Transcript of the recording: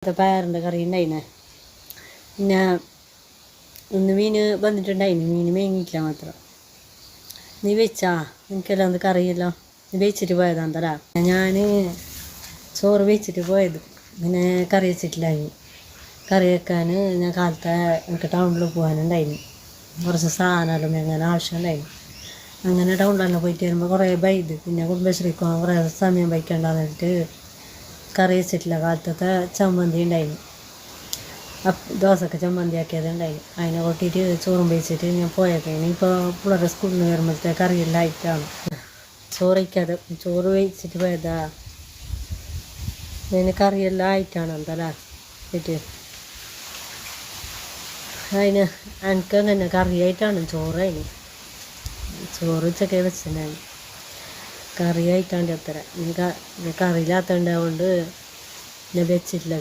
ഇന്നലത്തെ പയറിൻ്റെ കറി ഉണ്ടായിനെ. പിന്നെ ഇന്ന് മീൻ വന്നിട്ടുണ്ടായിന്, മീൻ മേങ്ങിയിട്ടില്ല മാത്രം. നീ വെച്ചാ എനിക്കെല്ലാം അത് കറിയല്ലോ, നീ വെച്ചിട്ട് പോയതാ തരാ. ഞാൻ ചോറ് വെച്ചിട്ട് പോയത്, പിന്നെ കറി വെച്ചിട്ടില്ലായി. കറി വെക്കാൻ ഞാൻ കാലത്തെ എനിക്ക് ടൗണിൽ പോകാനുണ്ടായിന്, കുറച്ച് സാധനമെല്ലാം അങ്ങനെ ആവശ്യമുണ്ടായിന്. അങ്ങനെ ടൗണിലെല്ലാം പോയിട്ട് വരുമ്പോൾ കുറേ ബൈത്, പിന്നെ കുടുംബശ്രീക്ക് പോകാൻ കുറേ സമയം ബൈക്കണ്ടെന്ന് പറഞ്ഞിട്ട് കറി വെച്ചിട്ടില്ല. കാലത്തെ ചമ്മന്തി ഉണ്ടായിന്, ദോശക്ക് ചമ്മന്തി ആക്കിയത് ഉണ്ടായിന്. അതിനെ കൂട്ടിയിട്ട് ചോറും വെച്ചിട്ട് ഞാൻ പോയത്. ഇനിയിപ്പോൾ പിള്ളേരെ സ്കൂളിൽ നിന്ന് വരുമ്പോഴത്തെ കറിയെല്ലാം ആയിട്ടാണ്. ചോറ് വയ്ക്കാതെ ചോറ് വെച്ചിട്ട് പോയതാ, അതിന് കറിയെല്ലാം ആയിട്ടാണ് എന്തല്ല വീട്ടിൽ. അതിന് എനിക്ക് അങ്ങനെ കറിയായിട്ടാണ് ചോറ്. അതിന് ചോറ് ഉച്ചക്കെ വെച്ചിട്ടുണ്ടായി, കറിയായിട്ടാണ്ട് എത്ര കറിയില്ലാത്തതുകൊണ്ട് ഞാൻ വെച്ചിട്ടില്ല.